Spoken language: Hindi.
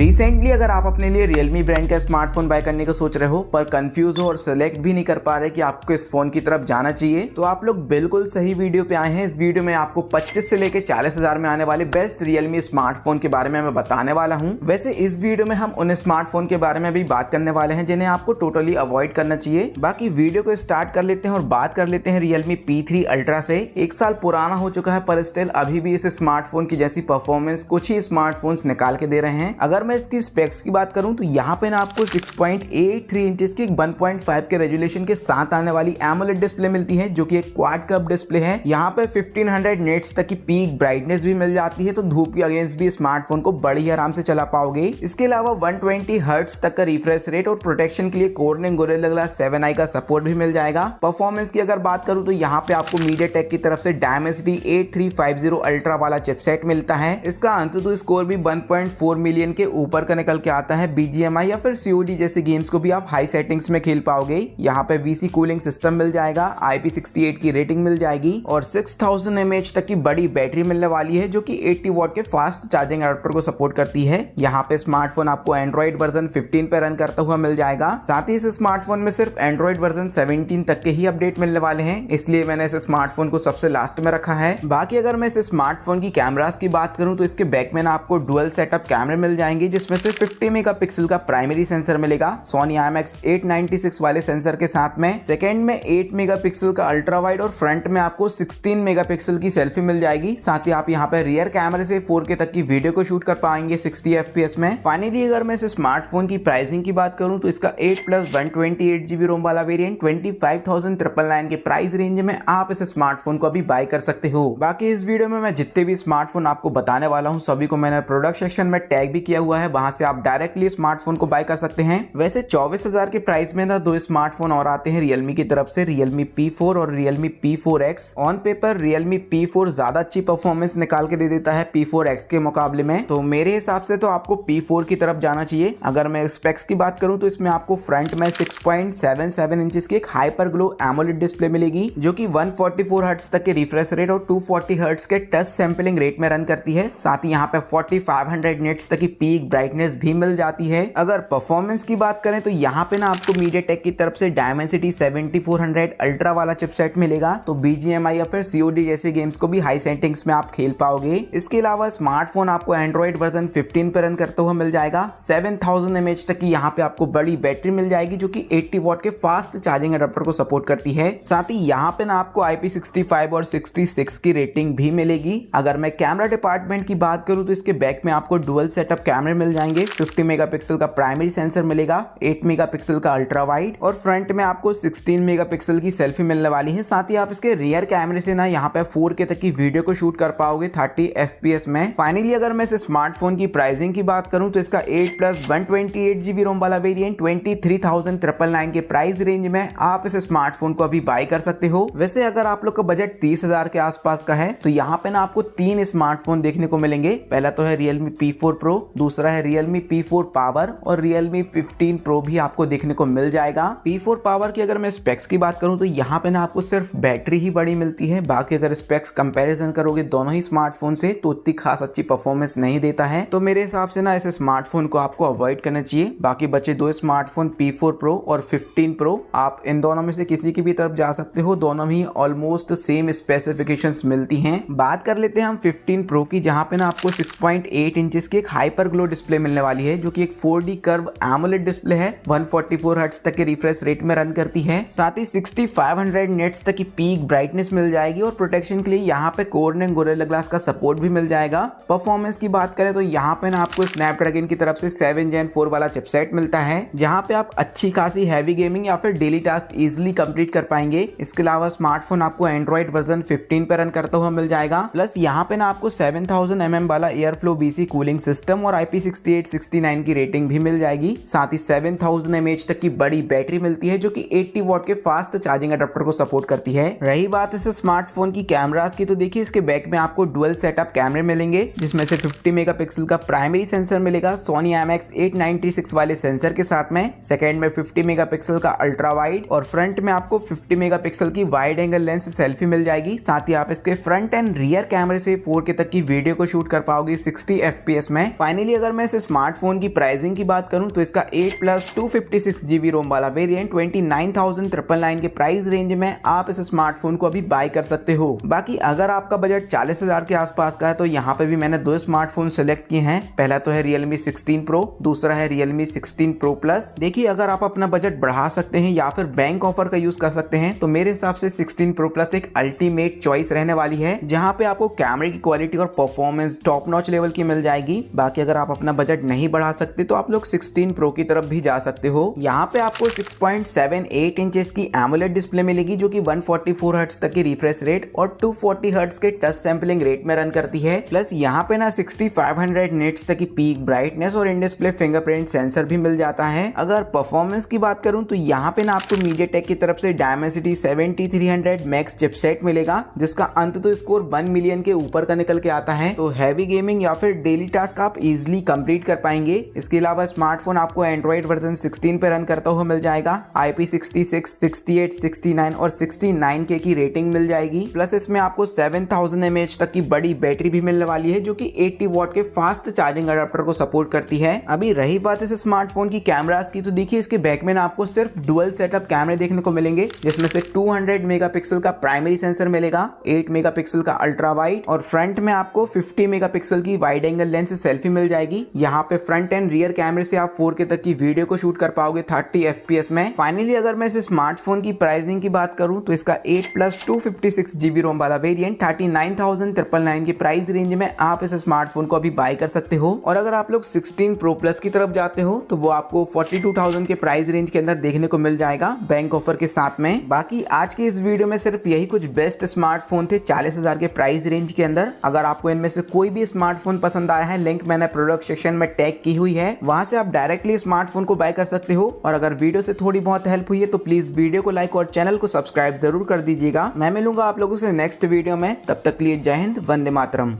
रिसेंटली अगर आप अपने लिए Realme ब्रांड का स्मार्टफोन बाय करने का सोच रहे हो पर कंफ्यूज हो और सेलेक्ट भी नहीं कर पा रहे कि आपको इस फोन की तरफ जाना चाहिए, तो आप लोग बिल्कुल सही वीडियो पे आए हैं। इस वीडियो में आपको 25 से लेकर 40 हजार में आने वाले बेस्ट Realme स्मार्टफोन के बारे में मैं बताने वाला हूं। वैसे इस वीडियो में हम उन स्मार्टफोन के बारे में भी बात करने वाले हैं जिन्हें आपको टोटली अवॉइड करना चाहिए। बाकी वीडियो को स्टार्ट कर लेते हैं और बात कर लेते हैं Realme P3 Ultra से। 1 साल पुराना हो चुका है पर स्टिल अभी भी इस स्मार्टफोन की जैसी परफॉर्मेंस कुछ ही स्मार्टफोन्स निकाल के दे रहे हैं। अगर मैं इसकी स्पेक्स की बात करूं तो यहाँ पे ना आपको 6.83 इंचेस की 1.5 के रेजोल्यूशन के साथ आने वाली एमोलेड डिस्प्ले मिलती है जो कि एक क्वाड कर्व डिस्प्ले है। यहाँ पे 1500 नेट्स तक की पीक ब्राइटनेस भी मिल जाती है, तो धूप के अगेंस्ट भी स्मार्टफोन को बड़ी आराम से चला पाओगे। इसके अलावा 120 हर्ट्ज तक का रिफ्रेश रेट और प्रोटेक्शन के लिए Corning Gorilla Glass 7i का सपोर्ट भी मिल जाएगा। परफॉर्मेंस की अगर बात करूं तो यहाँ पे आपको MediaTek की तरफ से Dimensity 8350 अल्ट्रा वाला चिपसेट मिलता है। इसका AnTuTu स्कोर भी 1.4 मिलियन के ऊपर का निकल के आता है। BGMI या फिर COD जैसे गेम्स को भी आप हाई सेटिंग्स में खेल पाओगे। यहाँ पे VC कूलिंग सिस्टम मिल जाएगा, IP68 की रेटिंग मिल जाएगी और 6000 mAh तक की बड़ी बैटरी मिलने वाली है जो कि 80 वॉट के फास्ट चार्जिंग एडाप्टर को सपोर्ट करती है। यहाँ पे स्मार्टफोन आपको एंड्रॉइड वर्जन 15 पे रन करता हुआ मिल जाएगा। साथ ही इस स्मार्टफोन में सिर्फ एंड्रॉइड वर्जन 17 तक के ही अपडेट मिलने वाले हैं, इसलिए मैंने इस स्मार्टफोन को सबसे लास्ट में रखा है। बाकी अगर मैं इस स्मार्टफोन की कैमरास की बात करूं तो इसके बैक में ना आपको डुअल सेटअप कैमरे मिल जाएंगे जिसमें से 50 मेगापिक्सल का प्राइमरी सेंसर मिलेगा Sony IMX896 वाले सेंसर के साथ में। सेकंड में 8 मेगापिक्सल का अल्ट्रा वाइड और फ्रंट में आपको 16 मेगापिक्सल की सेल्फी मिल जाएगी। साथ ही आप यहाँ पे रियर कैमरे से 4K तक की वीडियो को शूट कर पाएंगे 60 FPS में। फाइनली अगर मैं इस स्मार्टफोन की प्राइसिंग की बात करूं तो इसका 8+128GB रोम वाला वेरिएंट 25,999 के प्राइस रेंज में आप इस स्मार्टफोन को अभी बाय कर सकते हो। बाकी इस वीडियो में मैं जितने भी स्मार्टफोन आपको बताने वाला हूं सभी को मैंने प्रोडक्ट सेक्शन में टैग भी किया हुआ है, वहां से आप डायरेक्टली स्मार्टफोन को बाय कर सकते हैं। वैसे 24,000 के प्राइस में ना दो स्मार्टफोन और आते हैं Realme की तरफ से, Realme P4 और Realme P4X। On paper Realme P4 ज्यादा अच्छी परफॉर्मेंस निकाल के दे देता है P4X के मुकाबले में, तो मेरे हिसाब से तो आपको P4 की तरफ जाना चाहिए। अगर मैं स्पेक्स की बात करूं तो इसमें आपको फ्रंट में 6.77 इंचेस की एक हाइपर ग्लो एमोलेड डिस्प्ले मिलेगी जो कि 144 हर्ट्ज तक के रिफ्रेश रेट और 240 हर्ट्ज के टच सैंपलिंग रेट में रन करती है। साथ ही यहाँ पे 4500 नेट्स तक की पीक ब्राइटनेस भी मिल जाती है। अगर परफॉर्मेंस की बात करें तो यहाँ पे ना आपको MediaTek की तरफ से Dimensity 7400 अल्ट्रा वाला चिपसेट मिलेगा, तो BGMI या फिर COD जैसे गेम्स को भी हाई सेटिंग्स में आप खेल पाओगे। इसके अलावा स्मार्टफोन आपको एंड्रॉइड वर्जन 15 पे रन करता हुआ मिल जाएगा। 7000 mAh तक की यहाँ पे आपको बड़ी बैटरी मिल जाएगी जो कि 80 वॉट के फास्ट चार्जिंग एडाप्टर को सपोर्ट करती है। साथ ही यहाँ पे ना आपको IP65 और 66 की रेटिंग भी मिलेगी। अगर मैं कैमरा डिपार्टमेंट की बात करूं तो इसके बैक में आपको डुअल सेटअप कैमरे मिल जाएंगे। 50 मेगापिक्सल का प्राइमरी सेंसर मिलेगा, 8 मेगापिक्सल का अल्ट्रा वाइड और फ्रंट में आपको 16 मेगापिक्सल की सेल्फी मिलने वाली है। साथ ही आप इसके रियर कैमरे से ना यहाँ पे 4K तक की वीडियो को शूट कर पाओगे 30 FPS में। फाइनली अगर मैं इस स्मार्टफोन की प्राइसिंग की बात करूं तो इसका 8+128GB रोम वाला वेरिएंट 23,999 के प्राइस रेंज में आप इस स्मार्टफोन को अभी बाय कर सकते हो। वैसे अगर आप लोग का बजट 30,000 के आसपास का है तो यहाँ पे ना आपको 3 स्मार्टफोन देखने को मिलेंगे। पहला तो है Realme P4 Pro, दूसरा है Realme P4 Power और Realme 15 Pro भी आपको देखने को मिल जाएगा। P4 Power की अगर मैं स्पेक्स की बात करूं तो यहाँ पे ना आपको सिर्फ बैटरी ही बड़ी मिलती है। बाकी अगर स्पेक्स कंपैरिजन करोगे दोनों ही स्मार्टफोन से तो उतनी खास अच्छी परफॉर्मेंस नहीं देता है, तो मेरे हिसाब से ना इस स्मार्टफोन को आपको अवॉइड करना चाहिए। बाकी बचे दो स्मार्टफोन P4 Pro और 15 Pro, आप इन दोनों में से किसी की भी तरफ जा सकते हो, दोनों ही ऑलमोस्ट सेम स्पेसिफिकेशंस मिलती हैं। बात कर लेते हैं हम 15 Pro की, जहां पे ना आपको 6.8 इंचेस की एक हाइपर ग्लो डिस्प्ले मिलने वाली है जो कि एक 4D कर्व एमोलेड डिस्प्ले है। 144 हर्ट्ज तक के रिफ्रेश रेट में रन करती है। साथ ही 6500 नेट्स तक की पीक ब्राइटनेस मिल जाएगी और प्रोटेक्शन के लिए यहाँ पे Corning Gorilla Glass का सपोर्ट भी मिल जाएगा। परफॉर्मेंस की बात करें तो यहाँ पे ना आपको स्नैपड्रैगन की तरफ से 7 Gen 4 वाला चिपसेट मिलता है जहाँ पे आप अच्छी खासी हैवी गेमिंग या फिर डेली टास्क इजिली कंप्लीट कर पाएंगे। इसके अलावा स्मार्टफोन आपको एंड्रॉइड वर्जन 15 पे रन करता हुआ मिल जाएगा। प्लस यहाँ पे ना आपको 7000 mm वाला एयरफ्लो BC कूलिंग सिस्टम और IP68-69 की रेटिंग भी मिल जाएगी। साथ ही 7000 mAh तक की बड़ी बैटरी मिलती है जो कि 80 वॉट के फास्ट चार्जिंग एडाप्टर को सपोर्ट करती है। रही बात इस स्मार्टफोन की कैमरास की तो देखिए इसके बैक में आपको डुअल सेटअप कैमरे मिलेंगे जिसमें से 50 मेगापिक्सल का प्राइमरी सेंसर मिलेगा Sony IMX896 वाले सेंसर के साथ में। सेकेंड में 50 मेगापिक्सल का अल्ट्रा वाइड और फ्रंट में आपको 50 मेगापिक्सल की वाइड एंगल लेंस सेल्फी मिल जाएगी। साथ ही आप इसके फ्रंट एंड रियर कैमरे से 4K तक की वीडियो को शूट कर पाओगे 60 FPS में। फाइनली अगर अगर मैं इस स्मार्टफोन की प्राइसिंग की बात करूं तो इसका 8+ 256GB रोम वाला वेरिएंट 29,999 के प्राइस रेंज में आप इस स्मार्टफोन को अभी बाय कर सकते हो। बाकी अगर आपका बजट 40,000 के आसपास का है तो यहाँ पे भी मैंने दो स्मार्टफोन सेलेक्ट किए हैं। पहला तो है Realme 16 Pro, दूसरा है Realme 16 Pro Plus। देखिए अगर आप अपना बजट बढ़ा सकते हैं या फिर बैंक ऑफर का यूज कर सकते हैं तो मेरे हिसाब से 16 Pro Plus एक अल्टीमेट चॉइस रहने वाली है, जहां पे आपको कैमरे की क्वालिटी और परफॉर्मेंस टॉप नॉच लेवल की मिल जाएगी। बाकी अगर आप अपना बजट नहीं बढ़ा सकते तो आप लोग 16 Pro की तरफ भी जा सकते हो। यहाँ पे आपको 6.78 इंचेस की एमोलेड डिस्प्ले मिलेगी जो कि 144 हर्ट्ज तक की रिफ्रेश रेट और 240 हर्ट्ज के टच सैंपलिंग रेट में रन करती है। प्लस यहाँ पे ना 6500 निट्स तक की पीक ब्राइटनेस और इन डिस्प्ले फिंगरप्रिंट सेंसर भी मिल जाता है। अगर परफॉर्मेंस की बात करूं तो यहाँ पे ना आपको MediaTek की तरफ से Dimensity 7300 मैक्स चिपसेट मिलेगा, जिसका अंत तो स्कोर 1 मिलियन के ऊपर का निकल के आता है। तो हैवी गेमिंग या फिर डेली टास्क आप इजिली कंप्लीट कर पाएंगे। इसके अलावा स्मार्टफोन आपको एंड्रॉइड वर्जन 16 पे रन करता हुआ मिल जाएगा। IP66, 68, 69 और 69K की रेटिंग मिल जाएगी। प्लस इसमें आपको 7000 mAh तक की बड़ी बैटरी भी मिलने वाली है जो कि 80 वॉट के फास्ट चार्जिंग अडाप्टर को सपोर्ट करती है। अभी रही बात इस स्मार्टफोन की कैमरास की, तो देखिए इसके बैक में आपको सिर्फ डुअल सेटअप कैमरे देखने को मिलेंगे, जिसमें से 200 मेगापिक्सल का प्राइमरी सेंसर मिलेगा, 8 मेगापिक्सल का अल्ट्रा वाइड और फ्रंट में आपको 50 मेगापिक्सल की वाइड एंगल लेंस सेल्फी मिल जाएगी। यहाँ पे फ्रंट एंड रियर कैमरे से आप 4K तक की वीडियो को शूट कर पाओगे 30 FPS में। फाइनली अगर मैं इस स्मार्टफोन की प्राइसिंग की बात करूं तो इसका 8+ 256GB रोम वाला वेरिएंट 39,999 की प्राइस रेंज में आप इस स्मार्टफोन को अभी बाय कर सकते हो। और अगर आप लोग 16 Pro Plus की तरफ जाते हो तो वो आपको 42,000 के प्राइस रेंज के अंदर देखने को मिल जाएगा बैंक ऑफर के साथ में। बाकी आज के इस वीडियो में सिर्फ यही कुछ बेस्ट स्मार्टफोन थे 40,000 के प्राइस रेंज के अंदर। अगर आपको इनमें से कोई भी स्मार्टफोन पसंद आया है, लिंक मैंने प्रोडक्ट सेक्शन में टैग की हुई है, वहां से आप डायरेक्टली स्मार्टफोन को बाय कर सकते हो। और अगर वीडियो से थोड़ी बहुत हेल्प हुई है तो प्लीज वीडियो को लाइक और चैनल को सब्सक्राइब जरूर कर दीजिएगा। मैं मिलूंगा आप लोगों से नेक्स्ट वीडियो में, तब तक के लिए जय हिंद, वंदे मातरम।